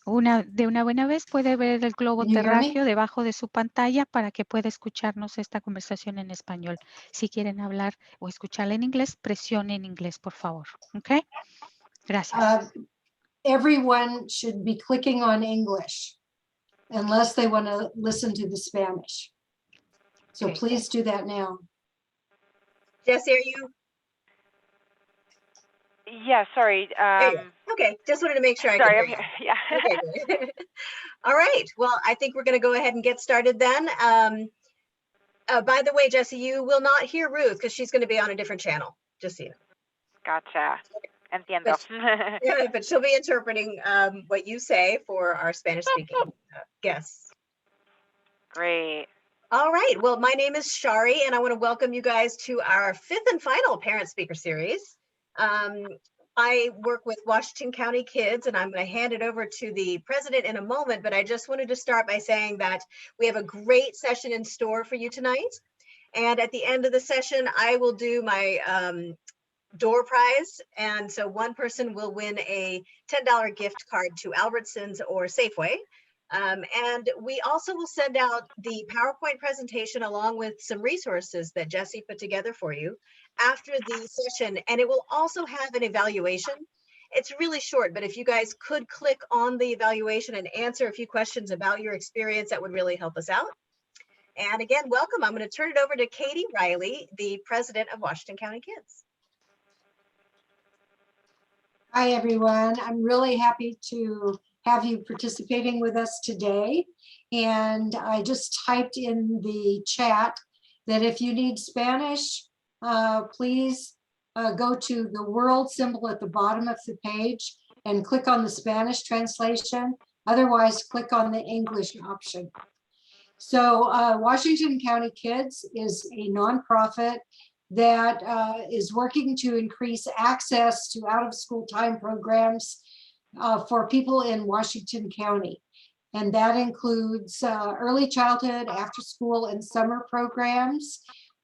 De una buena vez puede ver el globo Can you hear me? terráqueo debajo de su pantalla para que pueda escucharnos esta conversación en español. Si quieren hablar o escucharla en inglés, presione en inglés, por favor. ¿Ok? Gracias. Everyone should be clicking on English unless they want to listen to the Spanish. So Okay. please do that now. Jessie, are you? Yeah, sorry. Okay, just wanted to make sure I Sorry, could I'm hear here. you. Yeah. Okay, good. All right, well, I think we're going to go ahead and get started then. By the way, Jessie, you will not hear Ruth because she's going to be on a different channel, just so you know. Gotcha. Entiendo. But she'll be interpreting what you say for our Spanish-speaking guests. Great. All right, well, my name is Shari, and I want to welcome you guys to our 5th and final Parent Speaker Series. I work with Washington County Kids, and I'm going to hand it over to the president in a moment, but I just wanted to start by saying that we have a great session in store for you tonight. And at the end of the session, I will do my door prize. And so one person will win a $10 gift card to Albertsons or Safeway. And we also will send out the PowerPoint presentation along with some resources that Jessie put together for you after the session. And it will also have an evaluation. It's really short, but if you guys could click on the evaluation and answer a few questions about your experience, that would really help us out. And again, welcome. I'm going to turn it over to Katie Riley, the president of Washington County Kids. Hi, everyone. I'm really happy to have you participating with us today. And I just typed in the chat that if you need Spanish, please go to the world symbol at the bottom of the page and click on the Spanish translation. Otherwise, click on the English option. So Washington County Kids is a nonprofit that is working to increase access to out-of-school time programs for people in Washington County. And that includes early childhood, after school, and summer programs.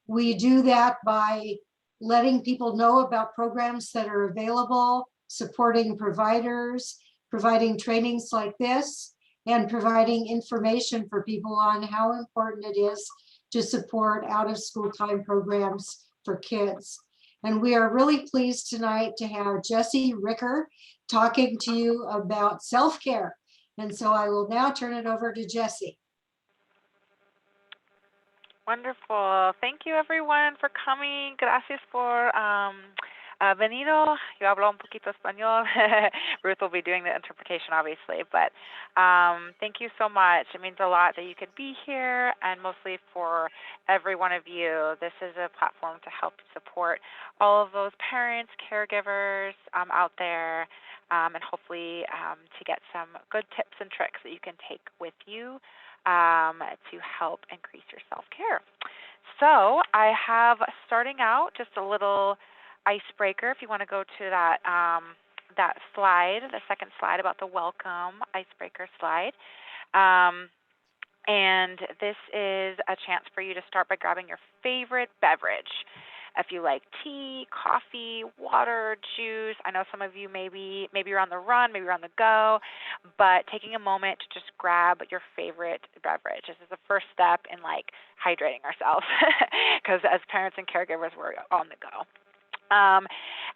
We do that by letting people know about programs that are available, supporting providers, providing trainings like this, and providing information for people on how important it is to support out-of-school time programs for kids. And we are really pleased tonight to have Jessie Ricker talking to you about self-care. And so I will now turn it over to Jessie. Wonderful. Thank you, everyone, for coming. Gracias por venido. Yo hablo un poquito español. Ruth will be doing the interpretation, obviously, but thank you so much. It means a lot that you could be here, and mostly for every one of you. This is a platform to help support all of those parents, caregivers out there, and hopefully to get some good tips and tricks that you can take with you to help increase your self-care. So I have, starting out, just a little icebreaker. If you want to go to that that slide, the second slide about the welcome icebreaker slide. And this is a chance for you to start by grabbing your favorite beverage. If you like tea, coffee, water, juice. I know some of you maybe you're on the run, maybe you're on the go, but taking a moment to just grab your favorite beverage. This is the first step in like hydrating ourselves because as parents and caregivers, we're on the go.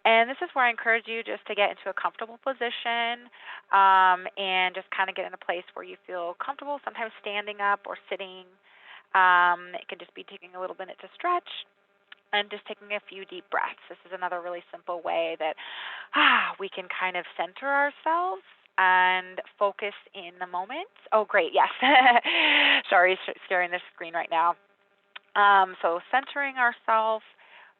And this is where I encourage you just to get into a comfortable position and just kind of get in a place where you feel comfortable, sometimes standing up or sitting. It can just be taking a little minute to stretch and just taking a few deep breaths. This is another really simple way that we can kind of center ourselves and focus in the moment. Oh, great, yes. Sorry, sharing the screen right now. So centering ourselves,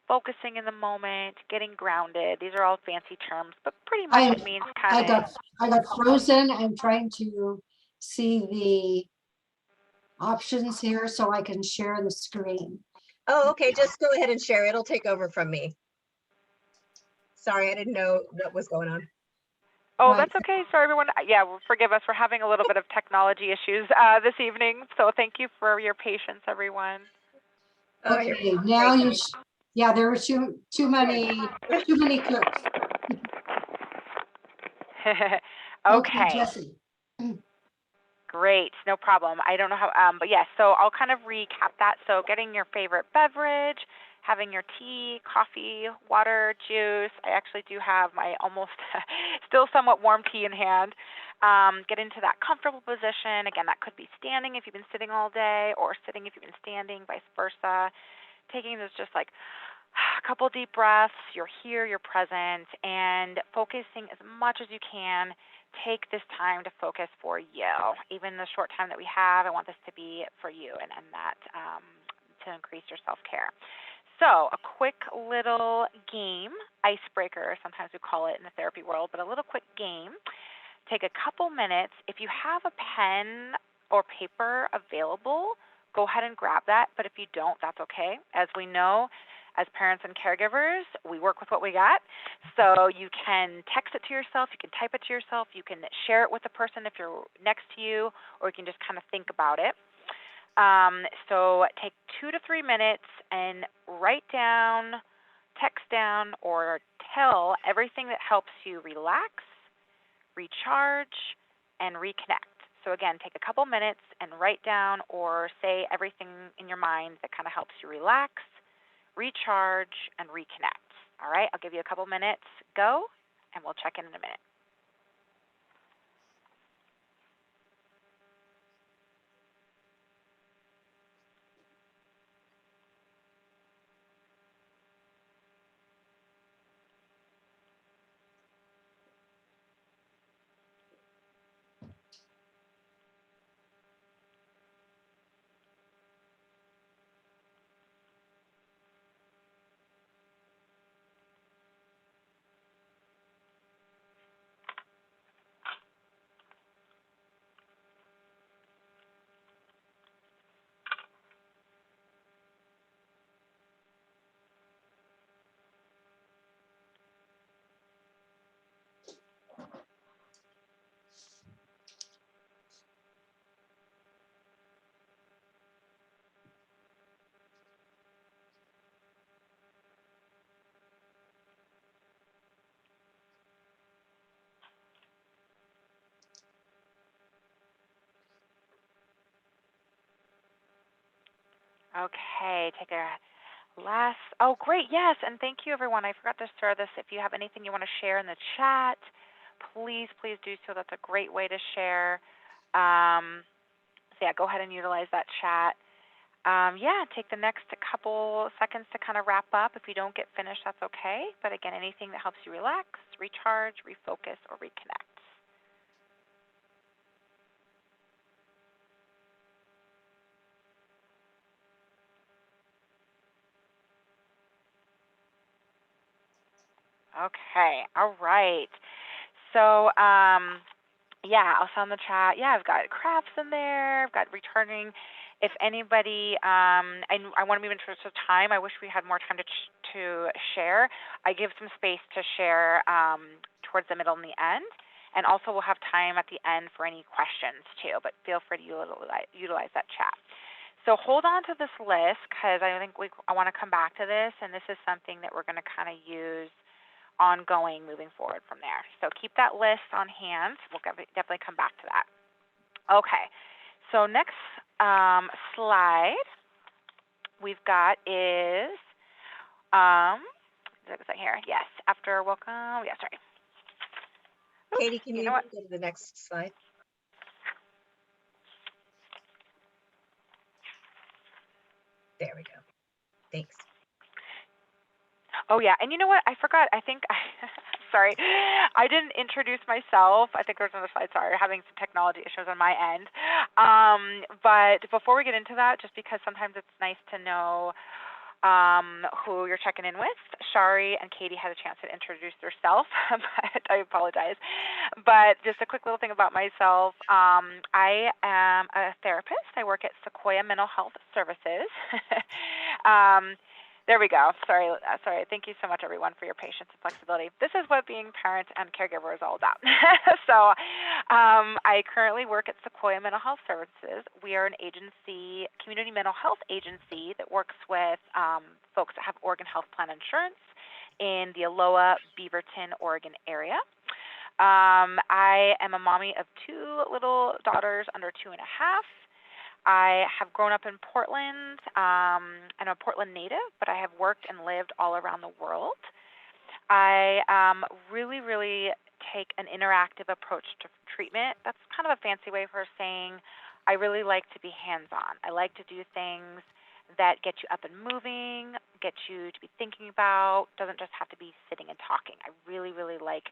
focusing in the moment, getting grounded. These are all fancy terms, but pretty much it means kind of. I got frozen. I'm trying to see the options here so I can share the screen. Oh, okay, just go ahead and share. It'll take over from me. Sorry, I didn't know what was going on. Oh, that's okay. Sorry, everyone. Yeah, forgive us. We're having a little bit of technology issues this evening, so thank you for your patience, everyone. Okay, now you. Yeah, there were too many cooks. Okay, Okay. Jessie. Great, no problem. I don't know how, but yes, so I'll kind of recap that. So getting your favorite beverage, having your tea, coffee, water, juice. I actually do have my almost still somewhat warm tea in hand. Get into that comfortable position. Again, that could be standing if you've been sitting all day, or sitting if you've been standing, vice versa. Taking this just like a couple deep breaths. You're here, you're present, and focusing as much as you can. Take this time to focus for you. Even the short time that we have, I want this to be for you, and that to increase your self-care. So a quick little game, icebreaker, sometimes we call it in the therapy world, but a little quick game. Take a couple minutes. If you have a pen or paper available, go ahead and grab that. But if you don't, that's okay. As we know, as parents and caregivers, we work with what we got. So you can text it to yourself, you can type it to yourself, you can share it with the person if you're next to you, or you can just kind of think about it. So take 2 to 3 minutes and write down, text down, or tell everything that helps you relax, recharge, and reconnect. So again, take a couple minutes and write down or say everything in your mind that kind of helps you relax, recharge, and reconnect. All right, I'll give you a couple minutes. Go, and we'll check in a minute. Okay, take a last, oh great, yes, and thank you everyone. I forgot to share this. If you have anything you want to share in the chat, please do so. That's a great way to share. So yeah, go ahead and utilize that chat. Yeah, take the next couple seconds to kind of wrap up. If you don't get finished, that's okay. But again, anything that helps you relax, recharge, refocus, or reconnect. Okay, all right. So, yeah, I'll send the chat. Yeah, I've got crafts in there. I've got returning. If anybody, I want to move into time. I wish we had more time to share. I give some space to share towards the middle and the end. And also we'll have time at the end for any questions too, but feel free to utilize that chat. So hold on to this list because I think I want to come back to this, and this is something that we're going to kind of use ongoing moving forward from there. So keep that list on hand. We'll definitely come back to that. Okay, so next slide we've got is, here? Yes, after welcome, yeah, sorry. Katie, can you know what? go to the next slide? There we go. Thanks. Oh yeah, and you know what? I forgot. I think sorry, I didn't introduce myself. I think there's another slide. Sorry, having some technology issues on my end. But before we get into that, just because sometimes it's nice to know who you're checking in with. Shari and Katie had a chance to introduce themselves, but I apologize. But just a quick little thing about myself. I am a therapist. I work at Sequoia Mental Health Services. There we go. Sorry. Thank you so much, everyone, for your patience and flexibility. This is what being parent and caregiver is all about. So I currently work at Sequoia Mental Health Services. We are an agency, community mental health agency that works with folks that have Oregon Health Plan insurance in the Aloha, Beaverton, Oregon area. I am a mommy of 2 little daughters under 2.5. I have grown up in Portland. I'm a Portland native, but I have worked and lived all around the world. I really, really take an interactive approach to treatment. That's kind of a fancy way for saying I really like to be hands-on. I like to do things that get you up and moving, get you to be thinking about, doesn't just have to be sitting and talking. I really, really like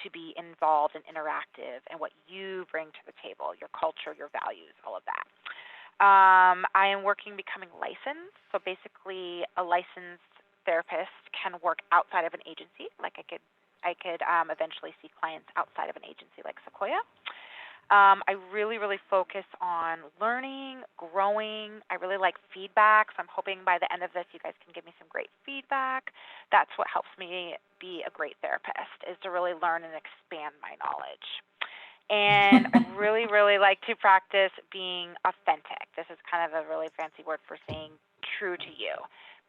to be involved and interactive in what you bring to the table, your culture, your values, all of that. I am working becoming licensed. So basically a licensed therapist can work outside of an agency. Like I could eventually see clients outside of an agency like Sequoia. I really, really focus on learning, growing. I really like feedback. So I'm hoping by the end of this, you guys can give me some great feedback. That's what helps me be a great therapist, is to really learn and expand my knowledge. And I really, really like to practice being authentic. This is kind of a really fancy word for saying true to you.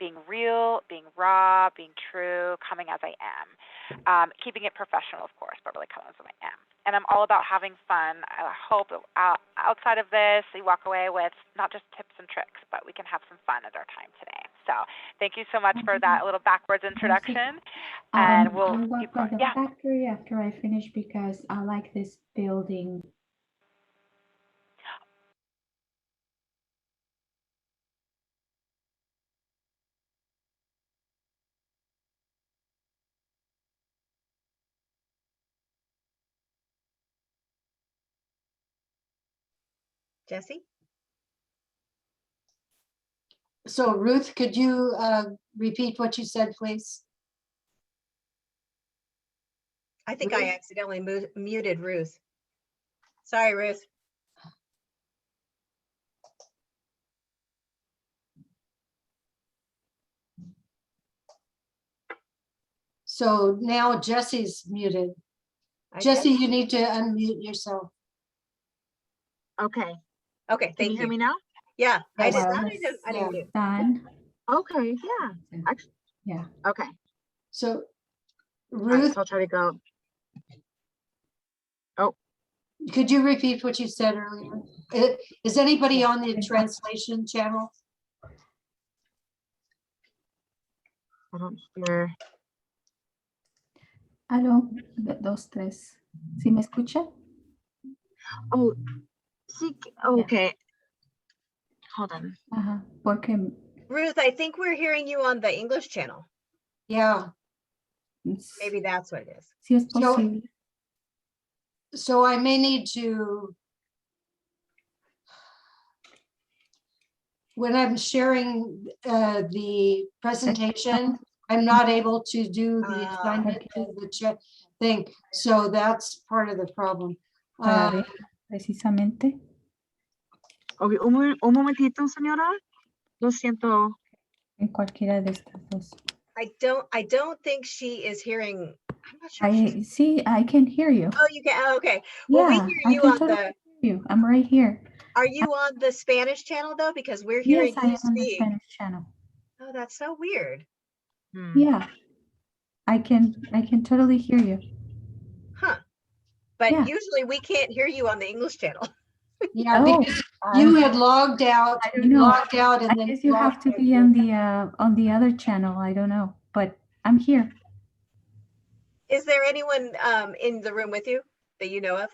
Being real, being raw, being true, coming as I am. Keeping it professional, of course, but really coming as I am. And I'm all about having fun. I hope outside of this, you walk away with not just tips and tricks, but we can have some fun at our time today. So thank you so much for that little backwards introduction. And we'll keep going. Yeah. Factory after I finish because I like this building. Jessie? So Ruth, could you repeat what you said, please? I think Ruth? I accidentally muted Ruth. Sorry, Ruth. So now Jessie's muted. Jessie, You need to unmute yourself. Okay. okay, Can thank you hear me now? Yeah, I Yes. did Well, not. this- I didn't do. Done. Okay. Yeah. Actually, Yeah. okay. So All right, Ruth, so I'll try to go. could you repeat what you said earlier? Is anybody on the translation channel? I don't hear. Aló, 2, 3. ¿Sí me escucha? Oh, sí. Okay. Hold on. Ajá, porque Ruth, I think we're hearing you on the English channel. Yeah. Maybe that's what it is. sí es posible. So I may need to, when I'm sharing the presentation, I'm not able to do the assignment to the chat thing. So that's part of the problem. Para ver precisamente. Okay, un momentito, señora. Lo siento. En cualquiera de estas dos. I don't think she is hearing. I'm not sure. if she's- See, I can hear you. Oh, you can. Oh, okay. Well, Yeah, we hear I you can on totally the. hear you. I'm right here. Are you on the Spanish channel though? Because we're hearing Yes, I you am on the speak. Spanish channel. Oh, that's so weird. Yeah, I can totally hear you. Huh. But Yeah. usually we can't hear you on the English channel. Yeah, Oh, because you had logged out, I don't know. logged out, and I then guess you have to logged be in. on the other channel. I don't know, but I'm here. Is there anyone in the room with you that you know of?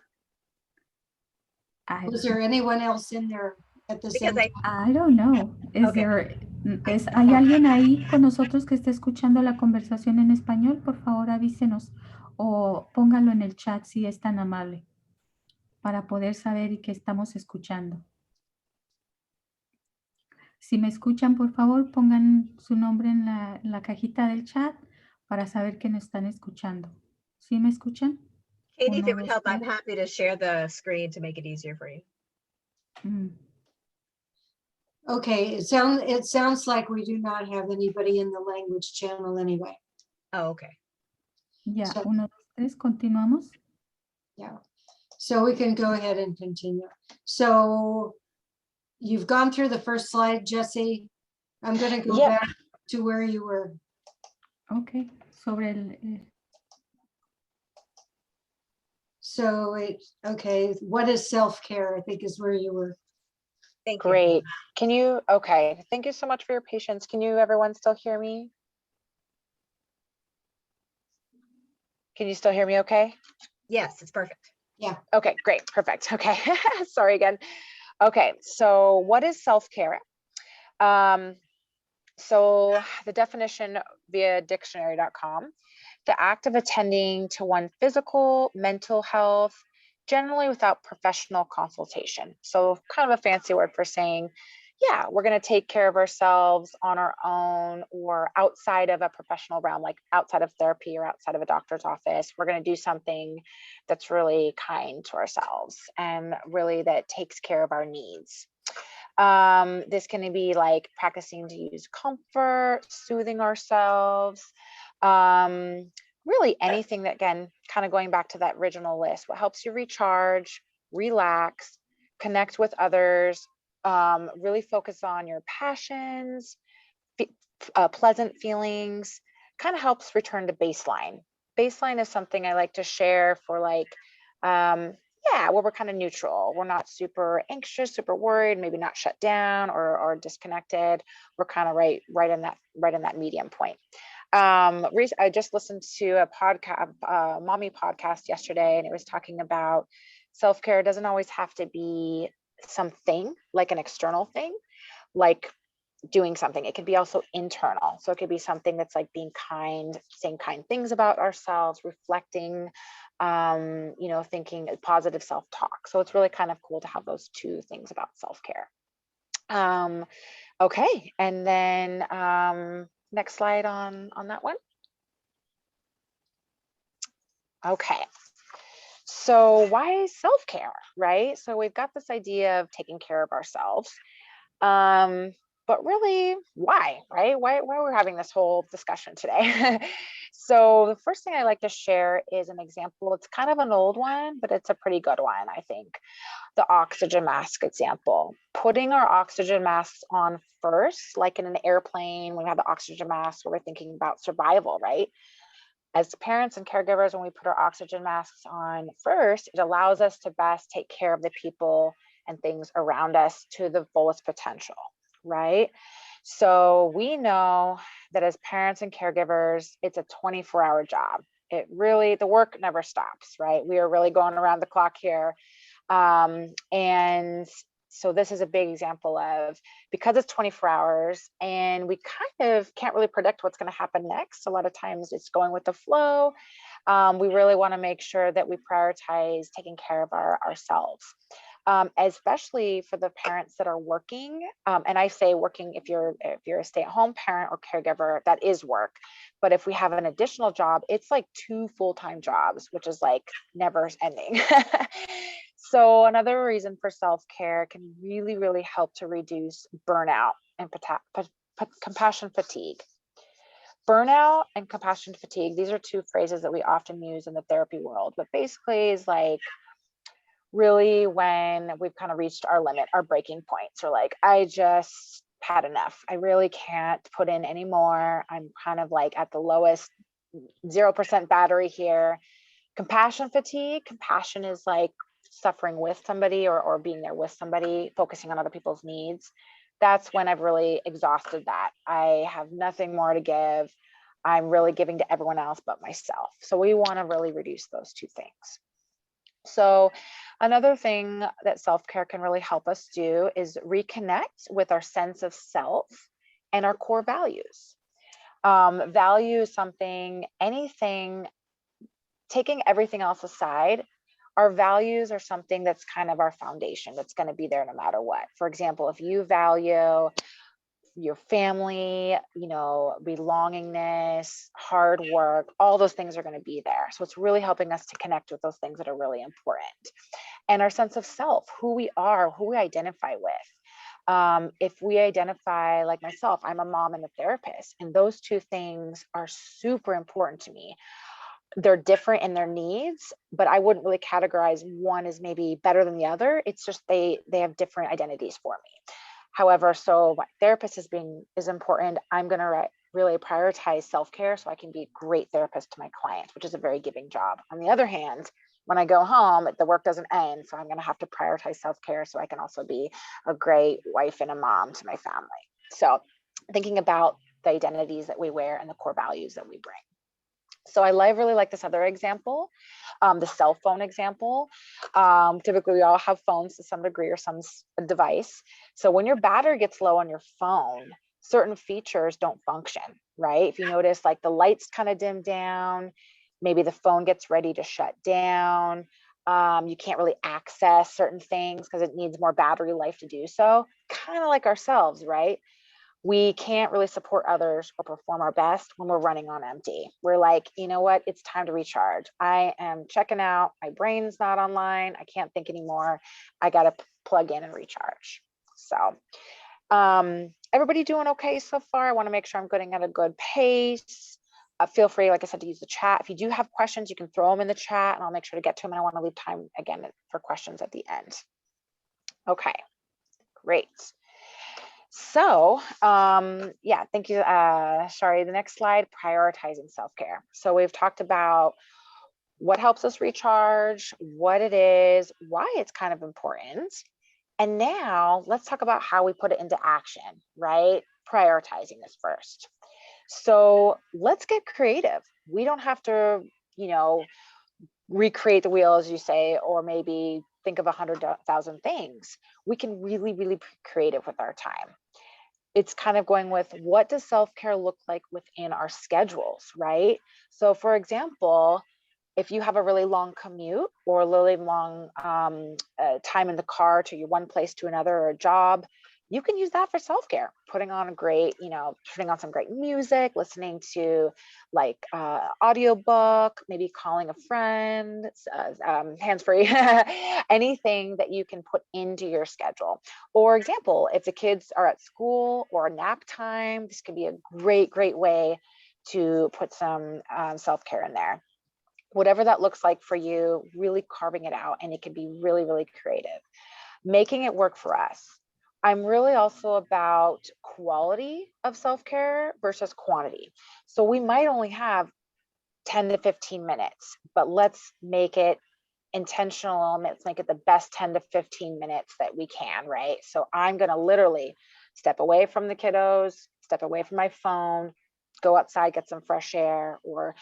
Was there anyone else in there at the same Because time? I don't know. Okay. ¿Hay alguien ahí con nosotros que esté escuchando la conversación en español? Por favor, avísenos o póngalo en el chat si es tan amable para poder saber y que estamos escuchando. Si me escuchan, por favor, pongan su nombre en la cajita del chat para saber que nos están escuchando. ¿Sí me escuchan? Katie, if it 1, would 2, help, I'm 3. happy to share the screen to make it easier for you. Okay, it sounds like we do not have anybody in the language channel anyway. Oh, okay. Ya, So- 1, 2, 3, continuamos. Yeah, so we can go ahead and continue. So you've gone through the first slide, Jessie. I'm gonna go Yep. back to where you were. Ok, sobre el... So okay, what is self-care, I think is where you were. Thank you. Great. Can you, okay, thank you so much for your patience. Can you, everyone, still hear me? Can you still hear me okay? Yes, it's perfect. Okay, great, perfect. Okay, sorry again. Okay, so what is self-care? So the definition via dictionary.com, the act of attending to one's physical, mental health, generally without professional consultation. So kind of a fancy word for saying, yeah, we're going to take care of ourselves on our own or outside of a professional realm, like outside of therapy or outside of a doctor's office. We're going to do something that's really kind to ourselves and really that takes care of our needs. This can be like practicing to use comfort, soothing ourselves, really anything that, again, kind of going back to that original list, what helps you recharge, relax, connect with others, really focus on your passions, pleasant feelings, kind of helps return to baseline. Baseline is something I like to share for like, yeah, where we're kind of neutral. We're not super anxious, super worried, maybe not shut down or disconnected. We're kind of right in that medium point. I just listened to a podcast, mommy podcast yesterday, and it was talking about self-care doesn't always have to be something like an external thing, like doing something. It could be also internal. So it could be something that's like being kind, saying kind things about ourselves, reflecting, thinking positive self-talk. So it's really kind of cool to have those two things about self-care. Okay, and then next slide on that one. Okay, so why self-care, right? So we've got this idea of taking care of ourselves. But really, why, right? Why we're having this whole discussion today? So the first thing I like to share is an example. It's kind of an old one, but it's a pretty good one, I think. The oxygen mask example. Putting our oxygen masks on first, like in an airplane, when we have the oxygen mask, where we're thinking about survival, right? As parents and caregivers, when we put our oxygen masks on first, it allows us to best take care of the people and things around us to the fullest potential, right? So we know that as parents and caregivers, it's a 24-hour job. The work never stops, right? We are really going around the clock here. And so this is a big example of, because it's 24 hours and we kind of can't really predict what's going to happen next. A lot of times it's going with the flow. We really want to make sure that we prioritize taking care of ourselves. Especially for the parents that are working. And I say working, if you're a stay-at-home parent or caregiver, that is work. But if we have an additional job, it's like 2 full-time jobs, which is like never ending. So another reason for self-care can really, really help to reduce burnout and compassion fatigue. Burnout and compassion fatigue, these are 2 phrases that we often use in the therapy world, but basically is like, really when we've kind of reached our limit, our breaking points, or like, I just had enough. I really can't put in anymore. I'm kind of like at the lowest 0% battery here. Compassion fatigue. Compassion is like suffering with somebody or being there with somebody, focusing on other people's needs. That's when I've really exhausted that. I have nothing more to give. I'm really giving to everyone else but myself. So we want to really reduce those 2 things. So another thing that self-care can really help us do is reconnect with our sense of self and our core values. Value is something, anything, taking everything else aside, our values are something that's kind of our foundation, that's going to be there no matter what. For example, if you value your family, belongingness, hard work, all those things are going to be there. So it's really helping us to connect with those things that are really important. And our sense of self, who we are, who we identify with. If we identify, like myself, I'm a mom and a therapist, and those 2 things are super important to me. They're different in their needs, but I wouldn't really categorize one as maybe better than the other. It's just they have different identities for me. However, so my therapist is important. I'm going to really prioritize self-care so I can be a great therapist to my clients, which is a very giving job. On the other hand, when I go home, the work doesn't end. So I'm going to have to prioritize self-care so I can also be a great wife and a mom to my family. So thinking about the identities that we wear and the core values that we bring. So I really like this other example, the cell phone example. Typically, we all have phones to some degree or some device. So when your battery gets low on your phone, certain features don't function, right? If you notice, like the lights kind of dim down, maybe the phone gets ready to shut down. You can't really access certain things because it needs more battery life to do so. Kind of like ourselves, right? We can't really support others or perform our best when we're running on empty. We're like, you know what? It's time to recharge. I am checking out. My brain's not online. I can't think anymore. I got to plug in and recharge. So everybody doing okay so far? I want to make sure I'm getting at a good pace. Feel free, like I said, to use the chat. If you do have questions, you can throw them in the chat and I'll make sure to get to them. And I want to leave time again for questions at the end. Okay, great. So yeah, thank you, Shari. The next slide, prioritizing self-care. So we've talked about what helps us recharge, what it is, why it's kind of important. And now let's talk about how we put it into action, right? Prioritizing this first. So let's get creative. We don't have to, you know, recreate the wheel, as you say, or maybe think of 100,000 things. We can really, really be creative with our time. It's kind of going with, what does self-care look like within our schedules, right? So for example, if you have a really long commute or a really long time in the car to your one place to another, or a job, you can use that for self-care, putting on a great, you know, turning on some great music, listening to like audiobook, maybe calling a friend, hands-free, anything that you can put into your schedule. Or example, if the kids are at school or nap time, this could be a great, great way to put some self-care in there. Whatever that looks like for you, really carving it out, and it can be really, really creative, making it work for us. I'm really also about quality of self-care versus quantity. So we might only have 10 to 15 minutes, but let's make it intentional. Let's make it the best 10 to 15 minutes that we can, right? So I'm going to literally step away from the kiddos, step away from my phone, go outside, get some fresh air, or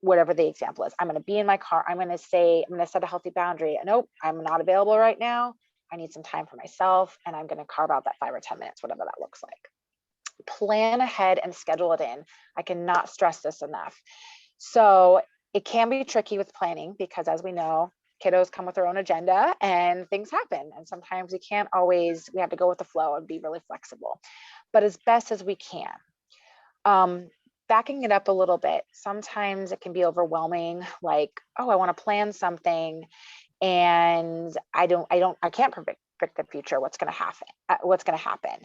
whatever the example is. I'm going to be in my car. I'm going to set a healthy boundary. Nope, I'm not available right now. I need some time for myself, and I'm going to carve out that 5 or 10 minutes, whatever that looks like. Plan ahead and schedule it in. I cannot stress this enough. So it can be tricky with planning because, as we know, kiddos come with their own agenda and things happen. And sometimes we have to go with the flow and be really flexible, but as best as we can. Backing it up a little bit, sometimes it can be overwhelming, like, oh, I want to plan something and I can't predict the future, what's going to happen,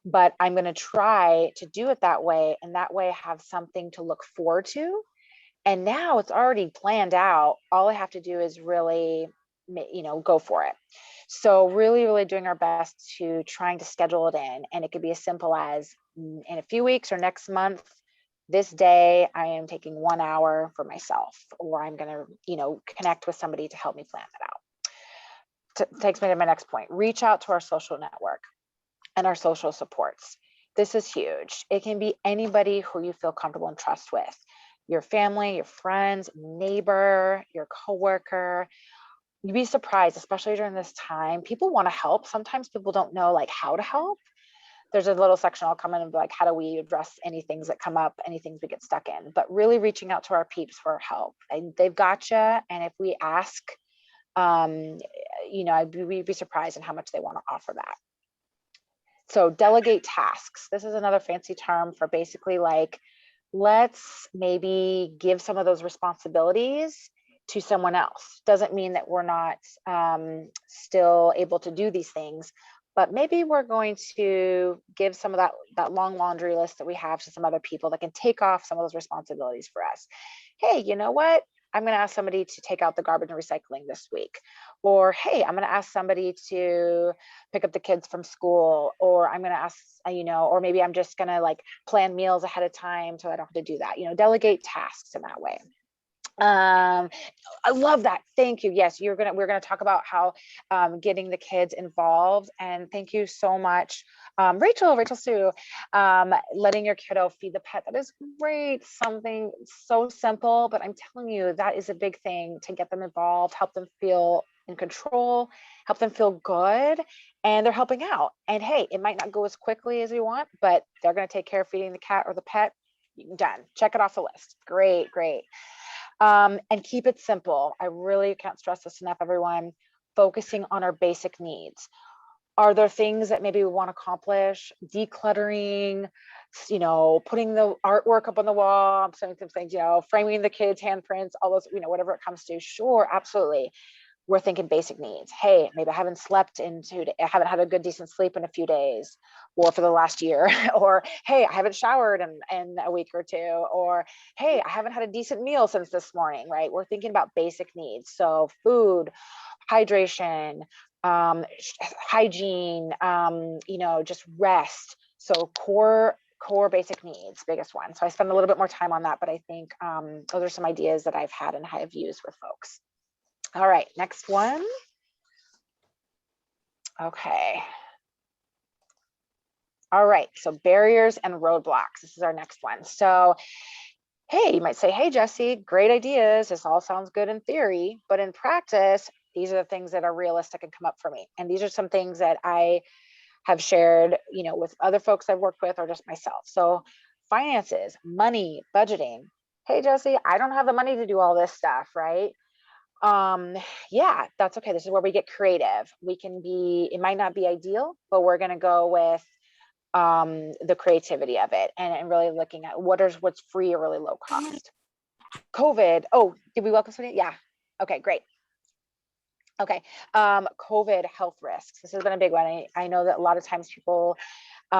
but I'm going to try to do it that way, and that way I have something to look forward to. And now it's already planned out. All I have to do is really, go for it. So really, really doing our best to trying to schedule it in. And it could be as simple as, in a few weeks or next month, this day I am taking 1 hour for myself, or I'm going to, connect with somebody to help me plan that out. Takes me to my next point. Reach out to our social network and our social supports. This is huge. It can be anybody who you feel comfortable and trust with. Your family, your friends, neighbor, your coworker. You'd be surprised, especially during this time, people want to help. Sometimes people don't know like how to help. There's a little section I'll come in and be like, how do we address any things that come up, any things we get stuck in? But really reaching out to our peeps for help. They've got you. And if we ask, we'd be surprised in how much they want to offer that. So delegate tasks. This is another fancy term for basically like, let's maybe give some of those responsibilities to someone else. Doesn't mean that we're not still able to do these things, but maybe we're going to give some of that long laundry list that we have to some other people that can take off some of those responsibilities for us. Hey, you know what? I'm going to ask somebody to take out the garbage and recycling this week. Or, hey, I'm going to ask somebody to pick up the kids from school. Or I'm going to ask, or maybe I'm just going to like plan meals ahead of time so I don't have to do that. Delegate tasks in that way. I love that. Thank you. Yes, we're gonna talk about how getting the kids involved. And thank you so much, Rachel Sue, letting your kiddo feed the pet. That is great. Something so simple, but I'm telling you, that is a big thing to get them involved, help them feel in control, help them feel good, and they're helping out. And hey, it might not go as quickly as we want, but they're gonna take care of feeding the cat or the pet. Done. Check it off the list. Great. And keep it simple. I really can't stress this enough, everyone. Focusing on our basic needs. Are there things that maybe we want to accomplish? Decluttering, putting the artwork up on the wall, some things, framing the kids' handprints, all those, whatever it comes to. Sure, absolutely. We're thinking basic needs. Hey, maybe I haven't I haven't had a good decent sleep in a few days or for the last year, or hey, I haven't showered in a week or two, or hey, I haven't had a decent meal since this morning, right? We're thinking about basic needs. So food, hydration, hygiene, just rest. So core basic needs, biggest one. So I spend a little bit more time on that, but I think those are some ideas that I've had and have used with folks. All right, next one. Okay. All right, so barriers and roadblocks. This is our next one. So, hey, you might say, hey, Jessie, great ideas. This all sounds good in theory, but in practice, these are the things that are realistic and come up for me. And these are some things that I have shared, with other folks I've worked with or just myself. So finances, money, budgeting. Hey, Jessie, I don't have the money to do all this stuff, right? Yeah, that's okay. This is where we get creative. It might not be ideal, but we're going to go with the creativity of it and really looking at what's free or really low cost. COVID. Oh, did we welcome somebody? Yeah. Okay, great. Okay. COVID health risks. This has been a big one. I know that a lot of times people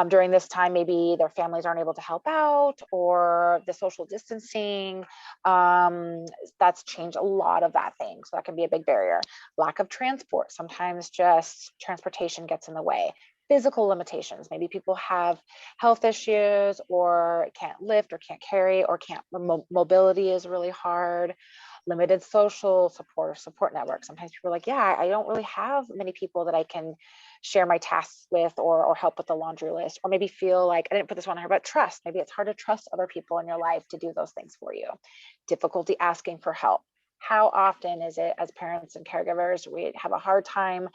during this time, maybe their families aren't able to help out, or the social distancing, that's changed a lot of that thing. So that can be a big barrier. Lack of transport. Sometimes just transportation gets in the way. Physical limitations. Maybe people have health issues or can't lift or can't carry or mobility is really hard. Limited social support network. Sometimes people are like, yeah, I don't really have many people that I can share my tasks with or help with the laundry list, or maybe feel like, I didn't put this one here, but trust. Maybe it's hard to trust other people in your life to do those things for you. Difficulty asking for help. How often is it as parents and caregivers, we have a hard time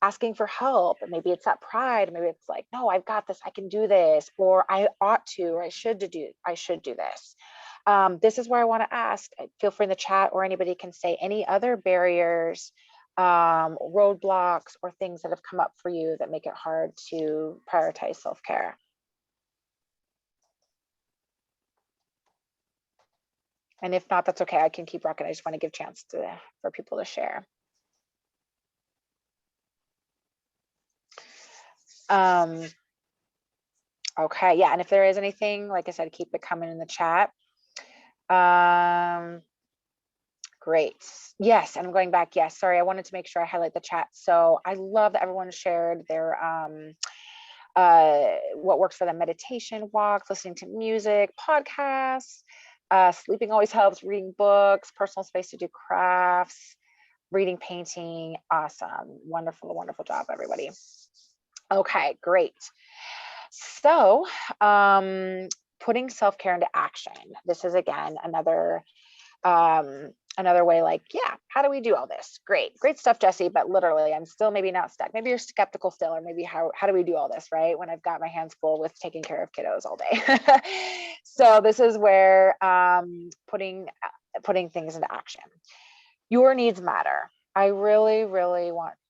asking for help? Maybe it's that pride. Maybe it's like, no, I've got this, I can do this, or I ought to, or I should do this. This is where I want to ask, feel free in the chat, or anybody can say any other barriers, roadblocks, or things that have come up for you that make it hard to prioritize self-care. And if not, that's okay. I can keep rocking. I just want to give a chance for people to share. Okay, yeah, and if there is anything, like I said, keep it coming in the chat. Great. Yes, and I'm going back. Yes, sorry, I wanted to make sure I highlight the chat. So I love that everyone shared their what works for them: meditation, walks, listening to music, podcasts, sleeping always helps, reading books, personal space to do crafts, reading, painting. Awesome. Wonderful, wonderful job, everybody. Okay, great. So putting self-care into action. This is, again, another way, like, yeah, how do we do all this? Great stuff, Jessie, but literally I'm still maybe not stuck. Maybe you're skeptical still, or maybe how do we do all this, right, when I've got my hands full with taking care of kiddos all day? So this is where putting things into action. Your needs matter. I really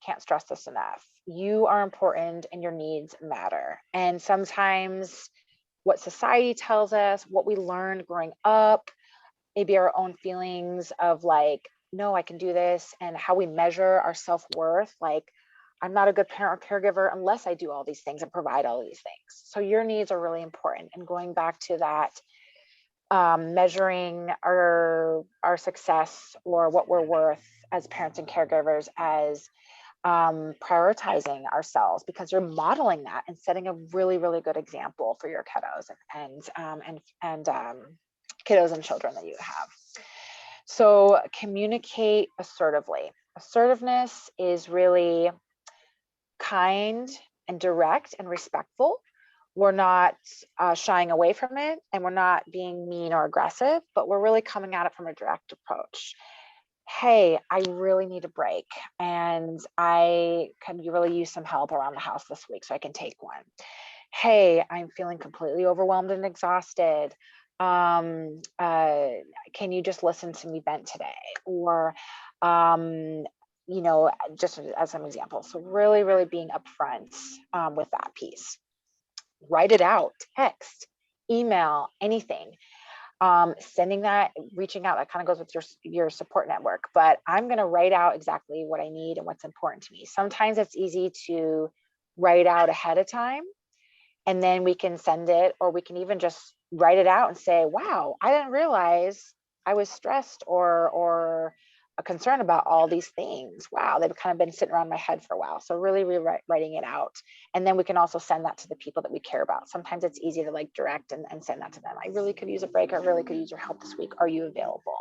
can't stress this enough. You are important and your needs matter. And sometimes what society tells us, what we learned growing up, maybe our own feelings of like, no, I can do this, and how we measure our self-worth, like, I'm not a good parent or caregiver unless I do all these things and provide all these things. So your needs are really important. And going back to that, measuring our success or what we're worth as parents and caregivers as prioritizing ourselves, because you're modeling that and setting a really good example for your kiddos and kiddos and children that you have. So communicate assertively. Assertiveness is really kind and direct and respectful. We're not shying away from it, and we're not being mean or aggressive, but we're really coming at it from a direct approach. Hey, I really need a break, and I can really use some help around the house this week, so I can take one. Hey, I'm feeling completely overwhelmed and exhausted. Can you just listen to me vent today? Or, you know, just as an example. So really, really being upfront with that piece. Write it out, text, email, anything. Sending that, reaching out, that kind of goes with your support network, but I'm going to write out exactly what I need and what's important to me. Sometimes it's easy to write out ahead of time, and then we can send it, or we can even just write it out and say, wow, I didn't realize I was stressed or concerned about all these things. Wow, they've kind of been sitting around my head for a while. So really writing it out. And then we can also send that to the people that we care about. Sometimes it's easy to like direct and send that to them. I really could use a break. I really could use your help this week. Are you available?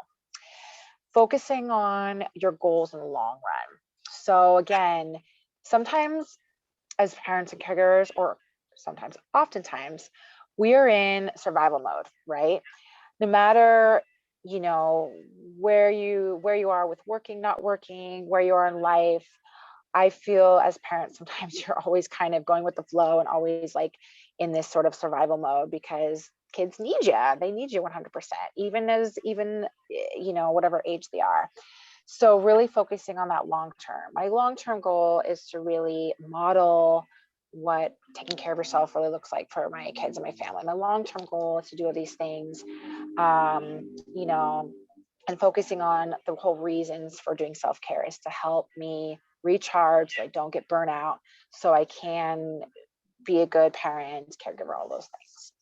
Focusing on your goals in the long run. So again, sometimes as parents and caregivers, or sometimes, oftentimes, we are in survival mode, right? No matter, you know, where you are with working, not working, where you are in life, I feel as parents, sometimes you're always kind of going with the flow and always like in this sort of survival mode, because kids need you. They need you 100%, even, you know, whatever age they are. So really focusing on that long term. My long-term goal is to really model what taking care of yourself really looks like for my kids and my family. My long-term goal is to do all these things, you know, and focusing on the whole reasons for doing self-care is to help me recharge so I don't get burnt out, so I can be a good parent, caregiver, all those things.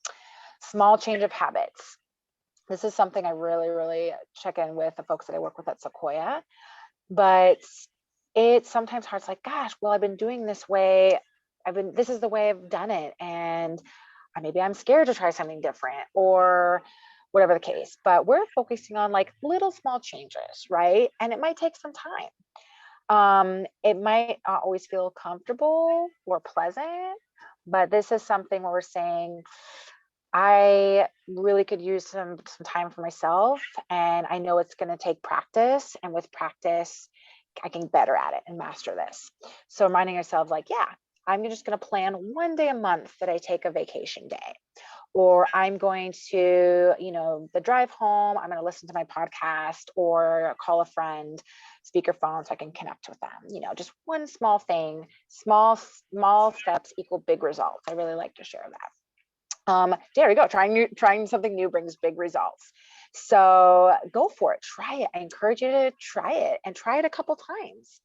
Small change of habits. This is something I really check in with the folks that I work with at Sequoia, but it's sometimes hard. It's like, gosh, well, I've been doing this way. This is the way I've done it. And maybe I'm scared to try something different, or whatever the case, but we're focusing on like little small changes, right? And it might take some time. It might not always feel comfortable or pleasant, but this is something where we're saying, I really could use some time for myself, and I know it's going to take practice, and with practice I can get better at it and master this. So reminding ourselves like, yeah, I'm just going to plan one day a month that I take a vacation day, or I'm going to, you know, the drive home, I'm going to listen to my podcast or call a friend, speakerphone, so I can connect with them. You know, just one small thing. Small steps equal big results. I really like to share that. There we go. Trying something new brings big results. So go for it. Try it. I encourage you to try it, and try it a couple times.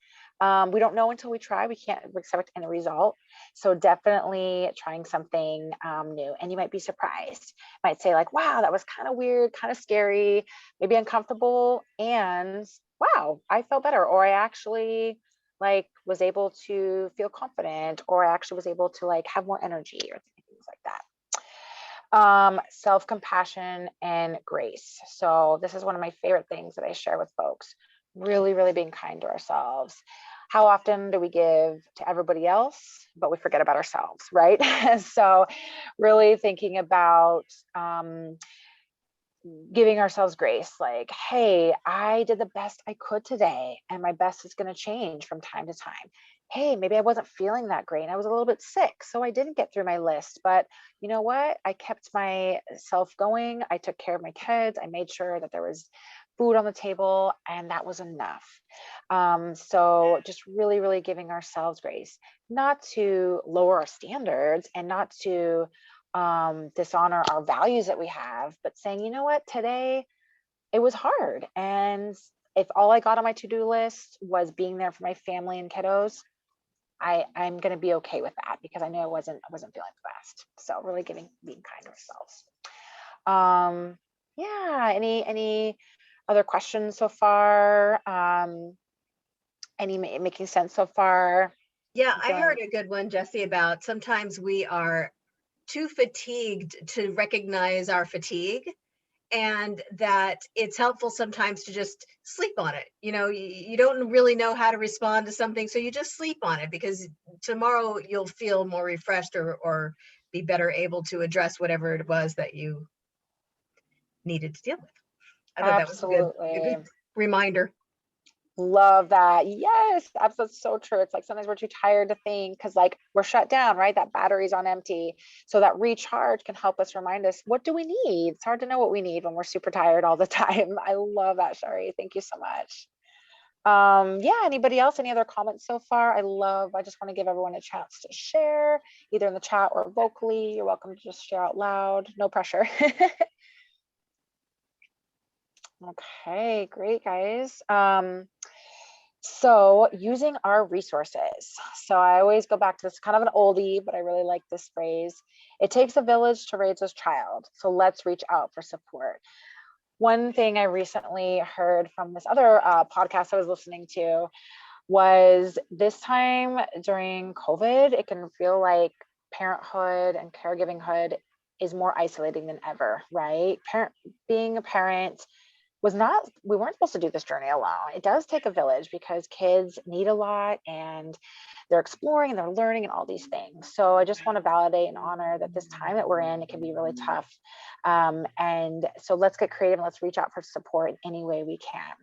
We don't know until we try. We can't expect any result. So definitely trying something new, and you might be surprised. You might say like, wow, that was kind of weird, kind of scary, maybe uncomfortable, and wow, I felt better, or I actually like was able to feel confident, or I actually was able to like have more energy, or things like that. Self-compassion and grace. So this is one of my favorite things that I share with folks. Really being kind to ourselves. How often do we give to everybody else, but we forget about ourselves, right? So really thinking about giving ourselves grace, like, hey, I did the best I could today, and my best is going to change from time to time. Hey, maybe I wasn't feeling that great, I was a little bit sick, so I didn't get through my list, but you know what? I kept myself going. I took care of my kids. I made sure that there was food on the table, and that was enough. So just really giving ourselves grace, not to lower our standards and not to dishonor our values that we have, but saying, you know what, today it was hard, and if all I got on my to-do list was being there for my family and kiddos, I'm going to be okay with that, because I know I wasn't feeling the best. So really being kind to ourselves. Yeah, any other questions so far? Any making sense so far? Yeah, I heard a good one, Jessie, about sometimes we are too fatigued to recognize our fatigue. and that it's helpful sometimes to just sleep on it. You know, you don't really know how to respond to something, so you just sleep on it, because tomorrow you'll feel more refreshed, or be better able to address whatever it was that you needed to deal with. I thought that was a good reminder. Love that. Yes, that's so true. It's like sometimes we're too tired to think because like we're shut down, right? That battery's on empty. So that recharge can help us remind us, what do we need? It's hard to know what we need when we're super tired all the time. I love that, Shari. Thank you so much. Yeah, anybody else? Any other comments so far? I just want to give everyone a chance to share, either in the chat or vocally. You're welcome to just share out loud. No pressure. Okay, great, guys. So using our resources. So I always go back to this, kind of an oldie, but I really like this phrase. It takes a village to raise a child. So let's reach out for support. One thing I recently heard from this other podcast I was listening to was this time during COVID, it can feel like parenthood and caregivinghood is more isolating than ever, right? Being a parent we weren't supposed to do this journey alone. It does take a village because kids need a lot and they're exploring and they're learning and all these things. So I just want to validate and honor that this time that we're in, it can be really tough. And so let's get creative and let's reach out for support in any way we can.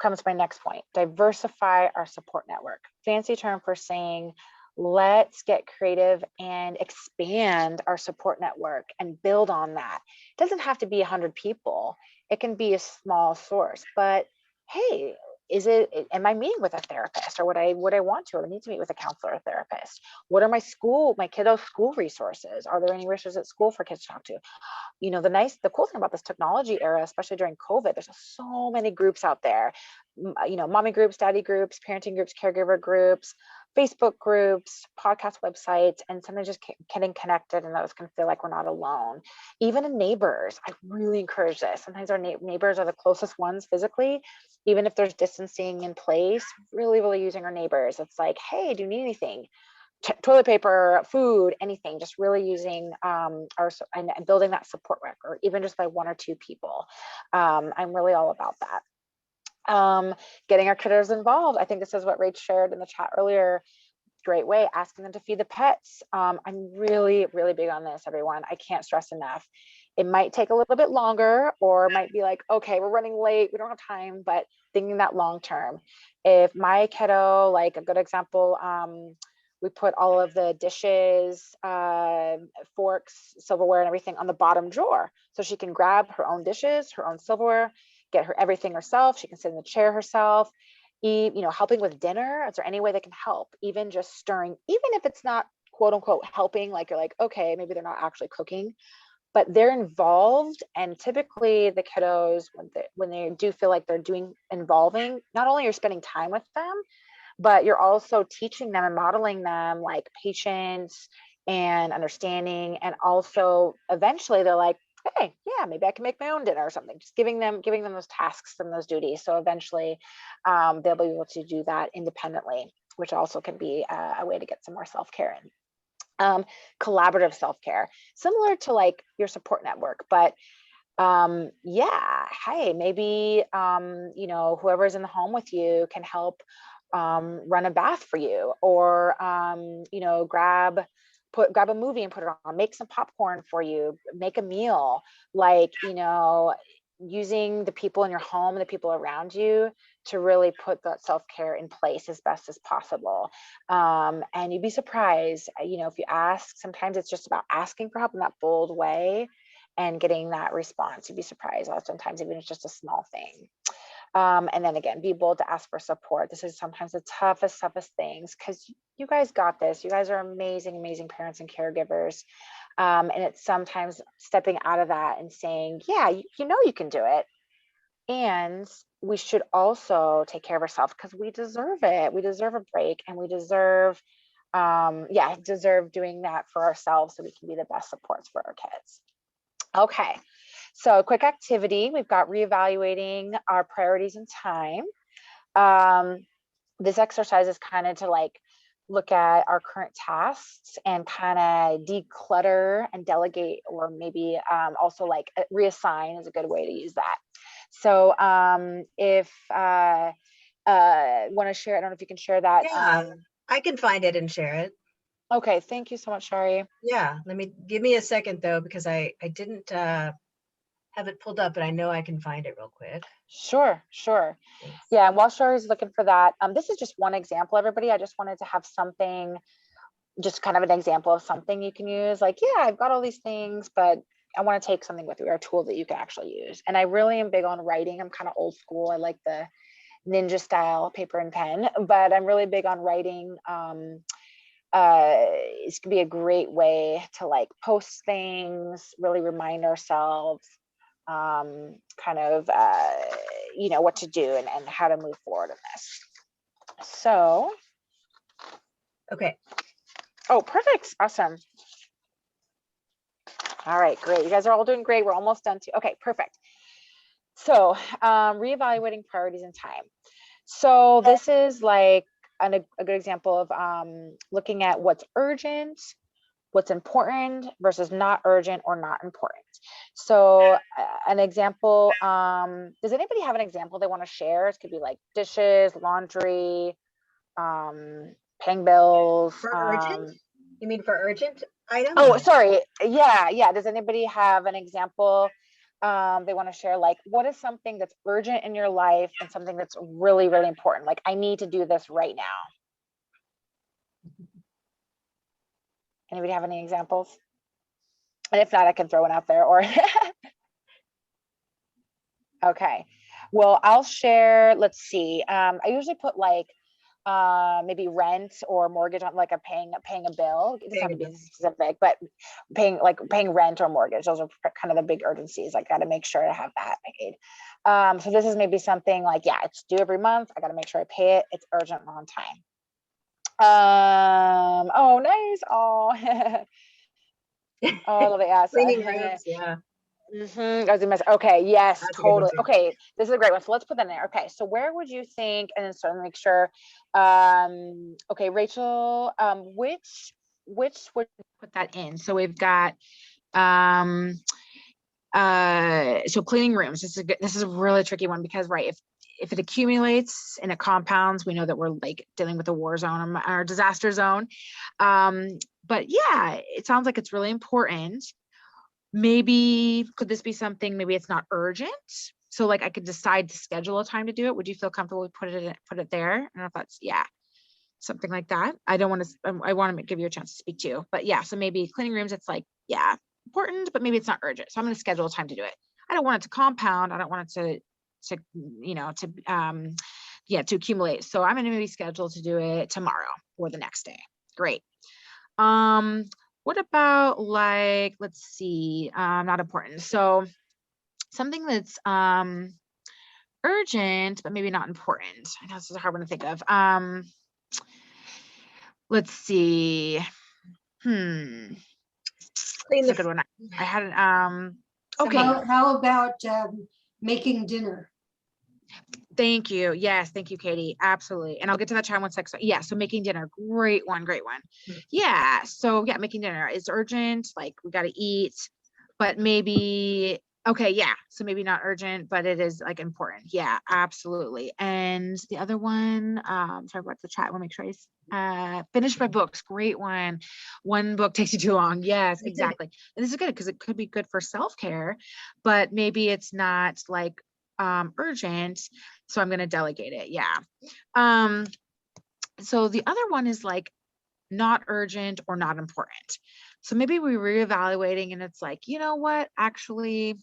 Comes to my next point, diversify our support network. Fancy term for saying, let's get creative and expand our support network and build on that. It doesn't have to be 100 people. It can be a small source, but hey, am I meeting with a therapist, or would I want to, or need to meet with a counselor or therapist? What are my kiddos' school resources? Are there any resources at school for kids to talk to? You know, the cool thing about this technology era, especially during COVID, there's so many groups out there, you know, mommy groups, daddy groups, parenting groups, caregiver groups, Facebook groups, podcast websites, and sometimes just getting connected, and those can feel like we're not alone. Even in neighbors, I really encourage this. Sometimes our neighbors are the closest ones physically, even if there's distancing in place, really, really using our neighbors. It's like, hey, do you need anything? Toilet paper, food, anything, just really using and building that support record, even just by 1 or 2 people. I'm really all about that. Getting our kiddos involved. I think this is what Rach shared in the chat earlier. Great way, asking them to feed the pets. I'm really, really big on this, everyone. I can't stress enough. It might take a little bit longer, or might be like, okay, we're running late, we don't have time, but thinking that long term. If my kiddo, like a good example, we put all of the dishes, forks, silverware, and everything on the bottom drawer, so she can grab her own dishes, her own silverware, get her everything herself. She can sit in the chair herself. You know, helping with dinner. Is there any way they can help? Even just stirring, even if it's not quote unquote helping, like you're like, okay, maybe they're not actually cooking, but they're involved. And typically the kiddos, when they do feel like they're involving, not only you're spending time with them, but you're also teaching them and modeling them like patience and understanding. And also eventually they're like, hey, yeah, maybe I can make my own dinner or something. Just giving them those tasks and those duties. So eventually they'll be able to do that independently, which also can be a way to get some more self-care in. Collaborative self-care, similar to like your support network, but yeah, hey, maybe you know, whoever's in the home with you can help run a bath for you, or you know, grab a movie and put it on, make some popcorn for you, make a meal, like, you know, using the people in your home and the people around you to really put that self-care in place as best as possible. And you'd be surprised, you know, if you ask, sometimes it's just about asking for help in that bold way and getting that response. You'd be surprised. Sometimes even it's just a small thing. And then again, be bold to ask for support. This is sometimes the toughest things, because you guys got this. You guys are amazing, amazing parents and caregivers. And it's sometimes stepping out of that and saying, yeah, you know, you can do it. And we should also take care of ourselves, because we deserve it. We deserve a break, and we deserve, deserve doing that for ourselves so we can be the best supports for our kids. Okay. So quick activity, we've got reevaluating our priorities and time. This exercise is kind of to like look at our current tasks and kind of declutter and delegate, or maybe also like reassign is a good way to use that. So if want to share, I don't know if you can share that. Yeah, I can find it and share it. Okay, thank you so much, Shari. Yeah, give me a second though, because I didn't have it pulled up, but I know I can find it real quick. Sure. Thanks. Yeah, and while Shari's looking for that, this is just one example, everybody. I just wanted to have something, just kind of an example of something you can use. Like, yeah, I've got all these things, but I want to take something with you, or a tool that you can actually use. And I really am big on writing. I'm kind of old school. I like the ninja style paper and pen, but I'm really big on writing. It's gonna be a great way to like post things, really remind ourselves kind of you know, what to do and how to move forward in this. So Okay. Oh, perfect. Awesome. All right, great. You guys are all doing great. We're almost done too. Okay, perfect. So reevaluating priorities and time. So this is like a good example of looking at what's urgent, what's important versus not urgent or not important. So an example, does anybody have an example they want to share? It could be like dishes, laundry, paying bills. For urgent? You mean for urgent items? Oh, sorry. Yeah. Does anybody have an example they want to share? Like, what is something that's urgent in your life and something that's really, really important? Like, I need to do this right now. Anybody have any examples? And if not, I can throw one out there. Or okay. Well, I'll share. Let's see. I usually put like maybe rent or mortgage on, like paying a bill. It doesn't have to be specific, but paying rent or mortgage. Those are kind of the big urgencies. I got to make sure to have that paid. So this is maybe something like, yeah, it's due every month. I got to make sure I pay it. It's urgent and on time. Oh, nice. Oh, I love it. Yeah. Cleaning rooms, yeah. Okay, yes, That's totally. Okay, this is a great one. So let's put that in there. Okay, so where would you think, and then so make sure, okay, Rachel, which would put that in? So we've got, so cleaning rooms. This is a really tricky one because, right, if it accumulates and it compounds, we know that we're like dealing with a war zone or disaster zone. But yeah, it sounds like it's really important. Maybe could this be something, maybe it's not urgent, so like I could decide to schedule a time to do it. Would you feel comfortable with put it there? I don't know if that's, yeah, something like that. I want to give you a chance to speak to, but yeah, so maybe cleaning rooms, it's like, yeah, important, but maybe it's not urgent, so I'm going to schedule a time to do it. I don't want it to compound. I don't want it to you know, to accumulate, so I'm going to maybe schedule to do it tomorrow or the next day. Great. What about, like, let's see, not important. So something that's urgent, but maybe not important. I know this is a hard one to think of. Let's see. Clean That's a good one. I had an okay. How about making dinner? Thank you. Yes, thank you, Katie. Absolutely. And I'll get to that time one sec. So yeah, so making dinner, great one. Yeah, so yeah, making dinner is urgent, like we got to eat, but maybe, okay, yeah, so maybe not urgent, but it is like important. Yeah, absolutely. And the other one, sorry about the chat, I want to make sure I finish my books. Great one. One book takes you too long. Yes, exactly. And this is good because it could be good for self-care, but maybe it's not like urgent, so I'm going to delegate it. Yeah. So the other one is like not urgent or not important. So maybe we're reevaluating and it's like, you know what, actually,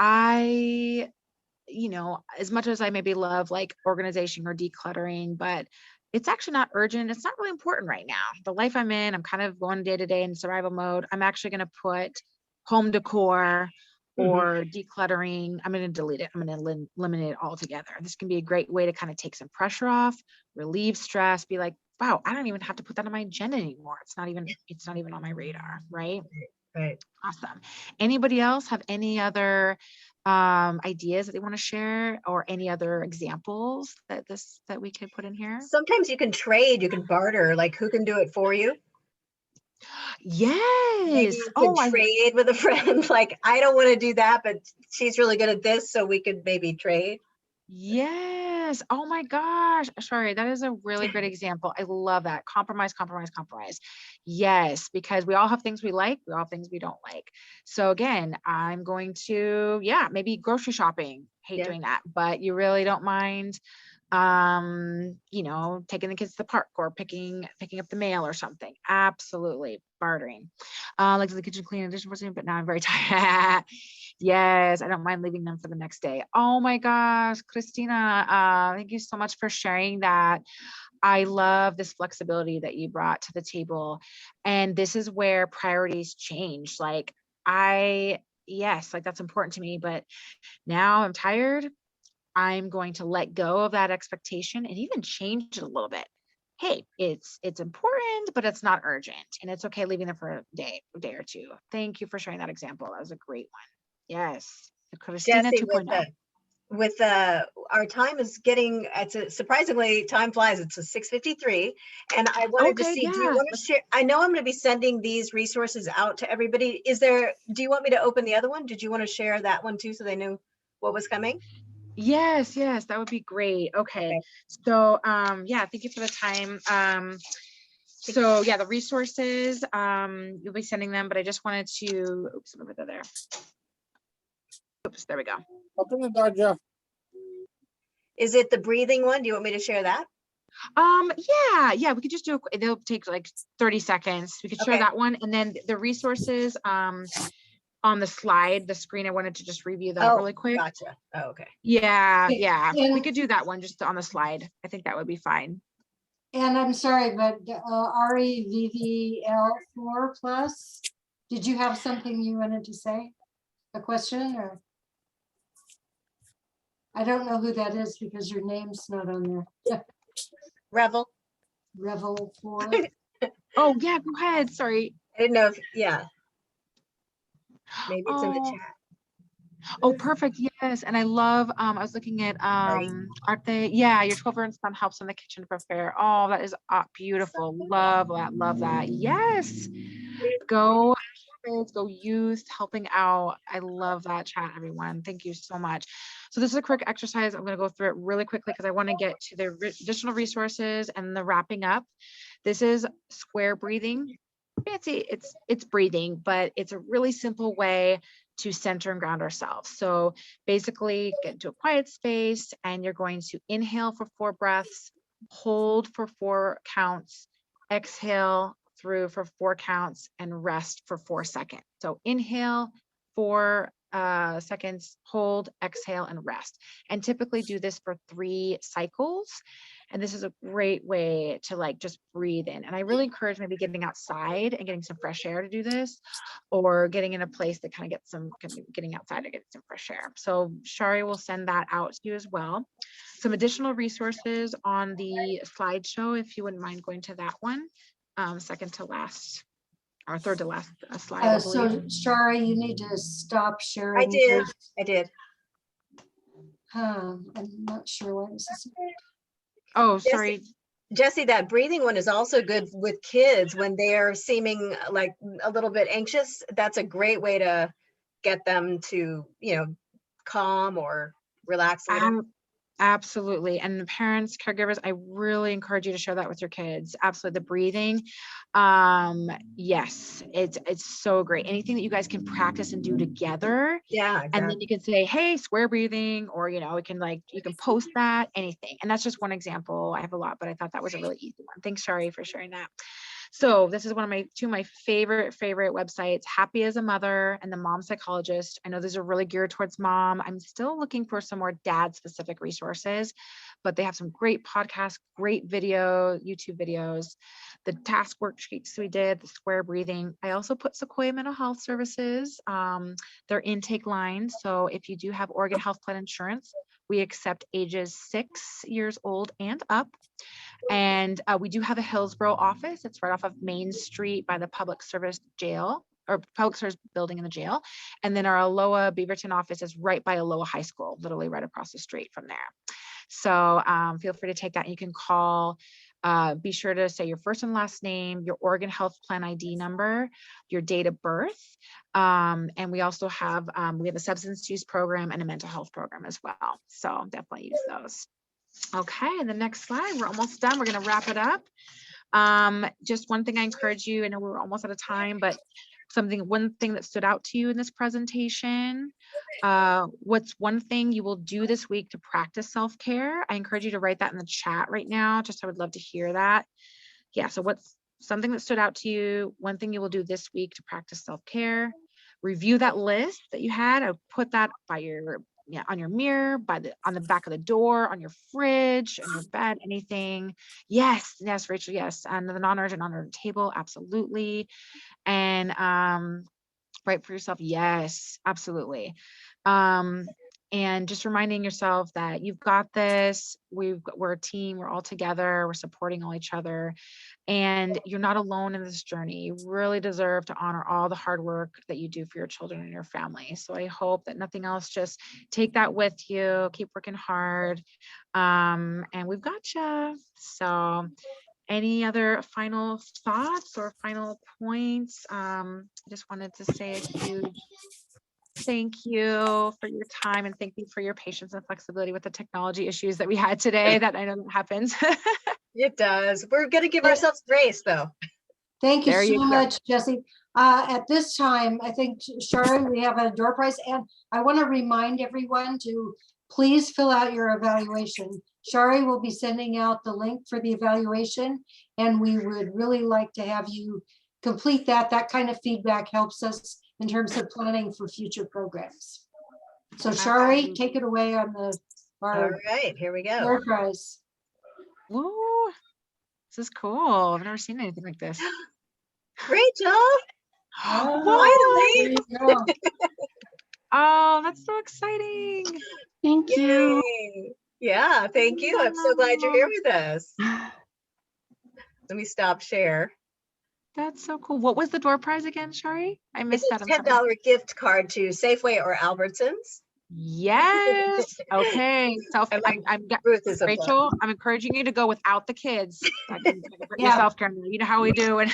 I, you know, as much as I maybe love like organization or decluttering, but it's actually not urgent. It's not really important right now. The life I'm in, I'm kind of going day to day in survival mode. I'm actually going to put home decor or decluttering. I'm going to delete it. I'm going to eliminate it altogether. This can be a great way to kind of take some pressure off, relieve stress, be like, wow, I don't even have to put that on my agenda anymore. It's not even on my radar, right? Right. Awesome. Anybody else have any other ideas that they want to share, or any other examples that we could put in here? Sometimes you can trade, you can barter, like who can do it for you? Maybe Yes. you Oh, could trade with a friend. Like, I don't want to do that, but she's really good at this, so we could maybe trade. yes. Oh my gosh. Sorry, that is a really great example. I love that. Compromise, compromise, compromise. Yes, because we all have things we like, we all have things we don't like. So again, I'm going to, yeah, maybe grocery shopping. Hate Yeah. doing that, but you really don't mind, you know, taking the kids to the park or picking up the mail or something. Absolutely. Bartering. Like the kitchen clean addition for but now I'm very tired. Yes, I don't mind leaving them for the next day. Oh my gosh, Christina, thank you so much for sharing that. I love this flexibility that you brought to the table. And this is where priorities change. Like yes, like that's important to me, but now I'm tired. I'm going to let go of that expectation and even change it a little bit. Hey, it's important, but it's not urgent, and it's okay leaving them for a day or two. Thank you for sharing that example. That was a great one. Yes, Christina Jessie, 2.0. with our time is getting, surprisingly, time flies. It's a 6:53, and I wanted to Okay, see, do you yeah. want to share? I know I'm going to be sending these resources out to everybody. Do you want me to open the other one? Did you want to share that one too, so they knew what was coming? Yes, that would be great. Okay. So yeah, thank you for the time. So yeah, the resources, you'll be sending them, but I just wanted to, oops, over there. Oops, there we go. Open the door, Jeff. Is it the breathing one? Do you want me to share that? Yeah, we could just do it'll take like 30 seconds. We could share Okay. that one, and then the resources on the slide, the screen, I wanted to just review that really quick. Gotcha. Oh, okay. Yeah, And- we could do that one just on the slide. I think that would be fine. And I'm sorry, but REVVL4 plus, did you have something you wanted to say? A question or? I don't know who that is because your name's not on there. Revel. Revel 4. Oh yeah, go ahead. Sorry. I didn't know if, yeah. Maybe it's in the Oh. chat. Oh, perfect. Yes. And I love, I was looking at, aren't they? Yeah, your 12-year-old son helps in the kitchen to prepare. Oh, that is beautiful. Love that. Love that. Yes. Go kids, go youth, helping out. I love that chat, everyone. Thank you so much. So this is a quick exercise. I'm going to go through it really quickly because I want to get to the additional resources and the wrapping up. This is square breathing. Fancy, it's breathing, but it's a really simple way to center and ground ourselves. So basically get into a quiet space and you're going to inhale for 4 breaths, hold for 4 counts, exhale through for 4 counts, and rest for 4 seconds. So inhale 4 seconds, hold, exhale, and rest. And typically do this for 3 cycles. And this is a great way to like just breathe in. And I really encourage maybe getting outside and getting some fresh air to do this, or getting in a place that kind of gets some, getting outside to get some fresh air. So Shari will send that out to you as well. Some additional resources on the slideshow, if you wouldn't mind going to that one, second to last, or third to last slide. I believe. So Shari, you need to stop sharing. I did. yours. I did. I'm not sure why this is. Oh, sorry. Jessie, that breathing one is also good with kids when they're seeming like a little bit anxious. That's a great way to get them to, calm or relax a little. Absolutely. And parents, caregivers, I really encourage you to share that with your kids. Absolutely. The breathing. Yes, it's so great. Anything that you guys can practice and do together. Yeah. Exactly. And then you can say, hey, square breathing, or, you can post that, anything. And that's just one example. I have a lot, but I thought that was a really easy one. Thanks, Shari, for sharing that. So this is one of two of my favorite websites, Happy as a Mother and The Mom Psychologist. I know these are really geared towards mom. I'm still looking for some more dad specific resources, but they have some great podcasts, great YouTube videos, the task worksheets we did, the square breathing. I also put Sequoia Mental Health Services, their intake line. So if you do have Oregon Health Plan insurance, we accept ages 6 years old and up. And we do have a Hillsborough office. It's right off of Main Street by the Public Service Jail. or public service building in the jail. And then our Aloha Beaverton office is right by Aloha High School, literally right across the street from there. So feel free to take that. You can call, be sure to say your first and last name, your Oregon Health Plan ID number, your date of birth. And we also have, we have a substance use program and a mental health program as well. So definitely use those. Okay, and the next slide, we're almost done. We're going to wrap it up. Just one thing I encourage you, I know we're almost out of time, but one thing that stood out to you in this presentation, what's one thing you will do this week to practice self-care? I encourage you to write that in the chat right now. I would love to hear that. Yeah, so what's something that stood out to you? One thing you will do this week to practice self-care. Review that list that you had. I put that by your, on your mirror, on the back of the door, on your fridge, on your bed, anything. Yes, Rachel, yes. And the non-urgent on the table, absolutely. And write for yourself, yes, absolutely. And just reminding yourself that you've got this, we're a team, we're all together, we're supporting all each other, and you're not alone in this journey. You really deserve to honor all the hard work that you do for your children and your family. So I hope that nothing else, just take that with you, keep working hard, and we've got you. So any other final thoughts or final points? I just wanted to say a huge thank you for your time, and thank you for your patience and flexibility with the technology issues that we had today. That I know that happens. It does. We're going to give ourselves grace, though. Thank you There you so go. much, Jessie. At this time, I think, Shari, we have a door prize, and I want to remind everyone to please fill out your evaluation. Shari will be sending out the link for the evaluation, and we would really like to have you complete that. That kind of feedback helps us in terms of planning for future programs. So Shari, take it away on All right, here we go. door prize. Woo, this is cool. I've never seen anything like this. Rachel, Finally. Oh, that's so exciting. Thank you. Yeah, thank you. I'm so glad you're here with us. Let me stop share. That's so cool. What was the door prize again, Shari? I missed It's that. a $10 gift card to Safeway or Albertsons. Yes. Okay. So I'm Rachel, I'm encouraging you to go without the kids. Yourself, you know how we do. And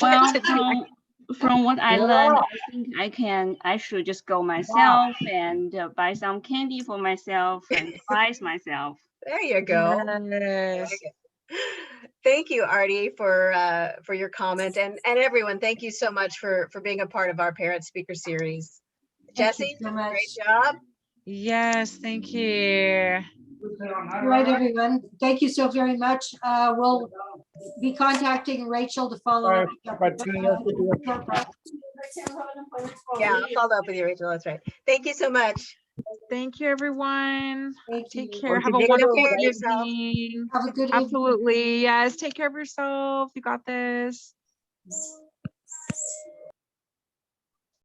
well, from what I learned, I think I should just go myself and buy some candy for myself and surprise myself. There you go. Yes. Thank you, Artie, for your comment, and everyone. Thank you so much for being a part of our Parent Speaker Series. Jessie, great job. Yes, thank you. All right, everyone. Thank you so very much. We'll be contacting Rachel to follow up. Yeah, I'll follow up with you, Rachel. That's right. Thank you so much. Thank you, everyone. Take care. Have Have a a wonderful good yourself. evening. Have a good evening. Absolutely. Yes. Take care of yourself. You got this.